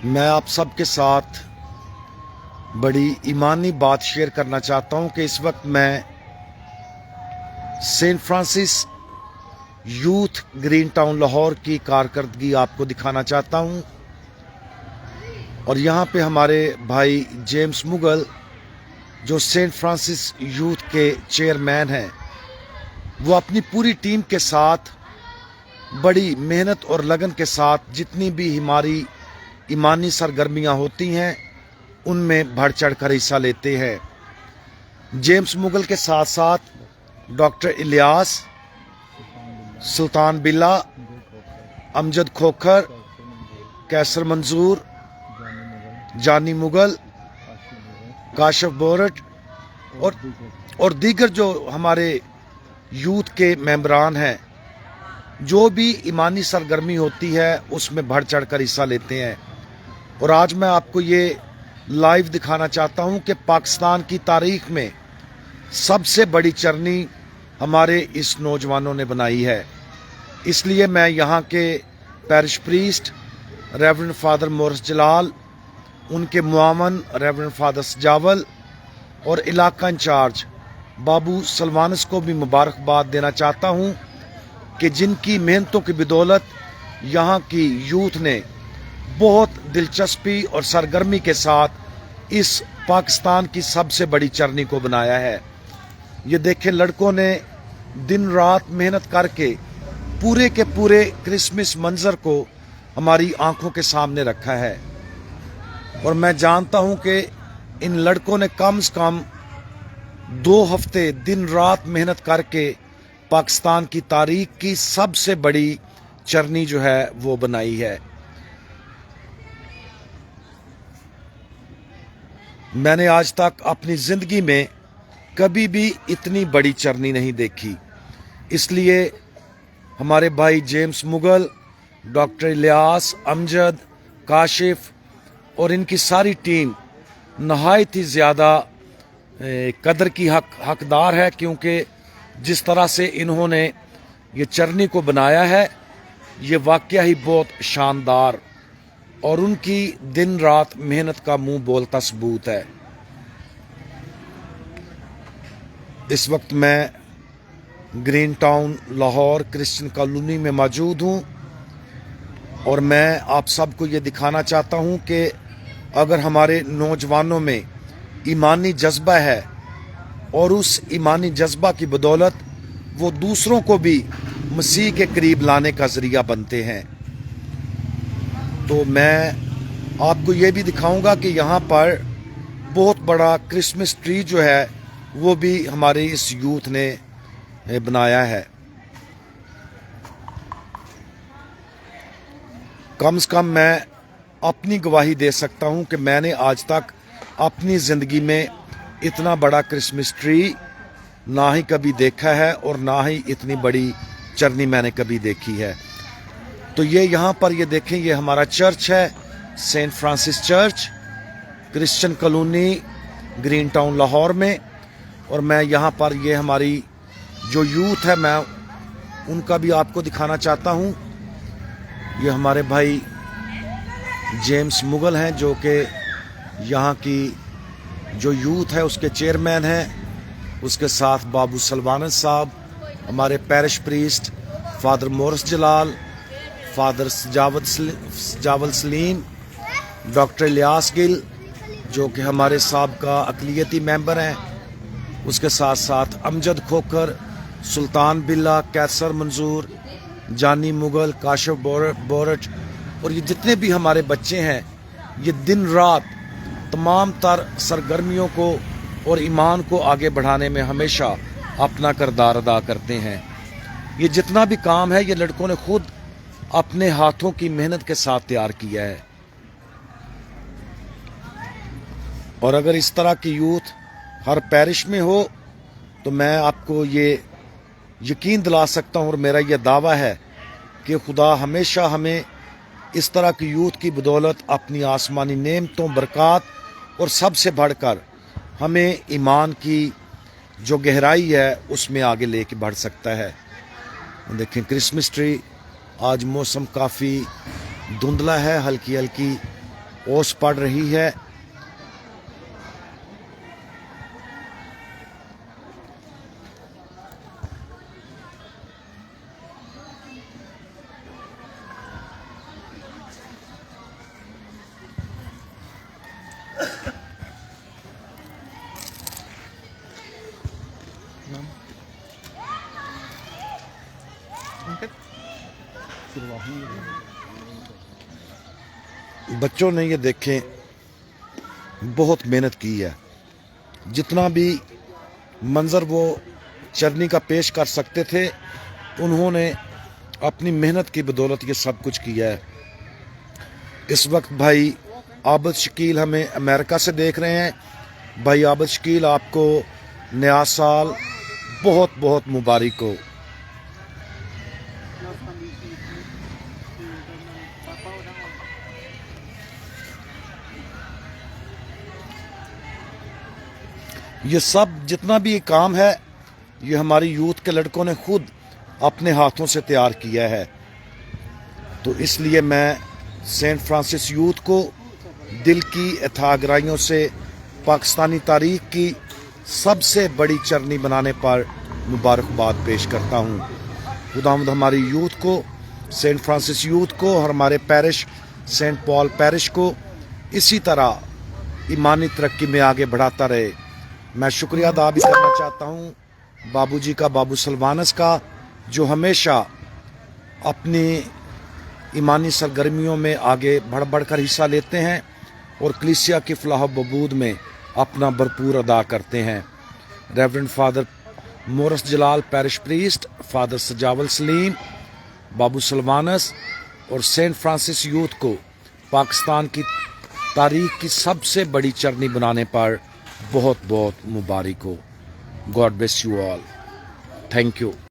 मैं आप सबके साथ बड़ी ईमानी बात शेयर करना चाहता हूं कि इस वक्त मैं saint Francis youth Green Town Lahore की कारकर्दगी आपको दिखाना चाहता हूं। और यहाँ पे हमारे भाई जेम्स मुगल जो सेंट फ्रांसिस यूथ के चेयरमैन हैं, वो अपनी पूरी टीम के साथ बड़ी मेहनत और लगन के साथ जितनी भी हमारी ईमानी सरगर्मियाँ होती हैं उनमें बढ़ चढ़ कर हिस्सा लेते हैं। जेम्स मुगल के साथ साथ डॉक्टर इलियास, सुल्तान बिल्ला, अमजद खोखर, कैसर मंजूर, जानी मुगल, काशिफ बोरट और दीगर जो हमारे यूथ के मेंबरान हैं, जो भी ईमानी सरगर्मी होती है उसमें बढ़ चढ़ कर हिस्सा लेते हैं। और आज मैं आपको ये लाइव दिखाना चाहता हूं कि पाकिस्तान की तारीख में सबसे बड़ी चरनी हमारे इस नौजवानों ने बनाई है। इसलिए मैं यहाँ के parish priest reverend father Morris Jalal, उनके मुआवन रेवरेंड फादर सजावल और इलाका इंचार्ज बाबू सलवानस को भी मुबारकबाद देना चाहता हूँ कि जिनकी मेहनतों की बदौलत यहाँ की यूथ ने बहुत दिलचस्पी और सरगर्मी के साथ इस पाकिस्तान की सबसे बड़ी चरनी को बनाया है। ये देखें, लड़कों ने दिन रात मेहनत करके पूरे के पूरे क्रिसमस मंजर को हमारी आंखों के सामने रखा है। और मैं जानता हूं कि इन लड़कों ने कम से कम 2 हफ्ते दिन रात मेहनत करके पाकिस्तान की तारीख की सबसे बड़ी चरनी जो है वो बनाई है। मैंने आज तक अपनी जिंदगी में कभी भी इतनी बड़ी चरनी नहीं देखी। इसलिए हमारे भाई जेम्स मुगल, डॉक्टर इलियास, अमजद, काशिफ और इनकी सारी टीम नहायत ही ज़्यादा कदर की हकदार है, क्योंकि जिस तरह से इन्होंने ये चरनी को बनाया है ये वाकया ही बहुत शानदार और उनकी दिन रात मेहनत का मुंह बोलता सबूत है। इस वक्त मैं green Town Lahore Christian colony में मौजूद हूँ और मैं आप सबको ये दिखाना चाहता हूँ कि अगर हमारे नौजवानों में ईमानी जज्बा है और उस ईमानी जज्बा की बदौलत वो दूसरों को भी मसीह के करीब लाने का जरिया बनते हैं, तो मैं आपको ये भी दिखाऊंगा कि यहाँ पर बहुत बड़ा क्रिसमस ट्री जो है वो भी हमारे इस यूथ ने बनाया है। कम से कम मैं अपनी गवाही दे सकता हूँ कि मैंने आज तक अपनी ज़िंदगी में इतना बड़ा क्रिसमस ट्री ना ही कभी देखा है और ना ही इतनी बड़ी चरनी मैंने कभी देखी है। तो ये यहाँ पर ये देखें, ये हमारा चर्च है, saint Francis church, Christian colony Green Town Lahore में। और मैं यहाँ पर ये हमारी जो यूथ है मैं उनका भी आपको दिखाना चाहता हूँ। ये हमारे भाई जेम्स मुगल हैं जो कि यहाँ की जो यूथ है उसके चेयरमैन हैं। उसके साथ बाबू सलवानस साहब, हमारे पैरिश प्रीस्ट फादर मोरिस जलाल, फादर सजावल सलीम, डॉक्टर इलियास गिल जो कि हमारे साबका अक़लियती मेंबर हैं, उसके साथ साथ अमजद खोखर, सुल्तान बिल्ला, कैसर मंजूर, जानी मुगल, काशिफ बोरट और ये जितने भी हमारे बच्चे हैं, ये दिन रात तमाम तर सरगर्मियों को और ईमान को आगे बढ़ाने में हमेशा अपना किरदार अदा करते हैं। ये जितना भी काम है ये लड़कों ने खुद अपने हाथों की मेहनत के साथ तैयार किया है। और अगर इस तरह की यूथ हर पैरिश में हो तो मैं आपको ये यकीन दिला सकता हूँ और मेरा ये दावा है कि खुदा हमेशा हमें इस तरह की यूथ की बदौलत अपनी आसमानी नेमतों, बरक़ात और सबसे बढ़कर हमें ईमान की जो गहराई है उसमें आगे लेके बढ़ सकता है। देखें क्रिसमस ट्री, आज मौसम काफ़ी धुंधला है, हल्की हल्की اوس پڑھ رہی ہے. بچوں نے یہ دیکھیں بہت محنت کی ہے. جتنا بھی منظر وہ چرنی کا پیش کر سکتے تھے انہوں نے اپنی محنت کی بدولت یہ سب کچھ کیا ہے. اس وقت بھائی عابد شکیل ہمیں امریکہ سے دیکھ رہے ہیں. بھائی عابد شکیل آپ کو نیا سال بہت بہت مبارک ہو. یہ سب جتنا بھی یہ کام ہے یہ ہماری یوتھ کے لڑکوں نے خود اپنے ہاتھوں سے تیار کیا ہے. تو اس لیے میں سینٹ فرانسس یوتھ کو دل کی اتھاہ گرائیوں سے پاکستانی تاریخ کی سب سے بڑی چرنی بنانے پر مبارکباد پیش کرتا ہوں. خداوند ہماری یوتھ کو، سینٹ فرانسس یوتھ کو اور ہمارے پیرش سینٹ پال پیرش کو اسی طرح ایمانی ترقی میں آگے بڑھاتا رہے. میں شکریہ ادا بھی کرنا چاہتا ہوں بابو جی کا، بابو سلوانس کا، جو ہمیشہ اپنی ایمانی سرگرمیوں میں آگے بڑھ بڑھ کر حصہ لیتے ہیں اور کلیسیا کی فلاح و بہبود میں اپنا بھرپور ادا کرتے ہیں. ریورنڈ فادر مورس جلال پیرش پریسٹ، فادر سجاول سلیم، بابو سلوانس اور سینٹ فرانسس یوتھ کو پاکستان کی تاریخ کی سب سے بڑی چرنی بنانے پر بہت بہت مبارک ہو. God bless you all. Thank you.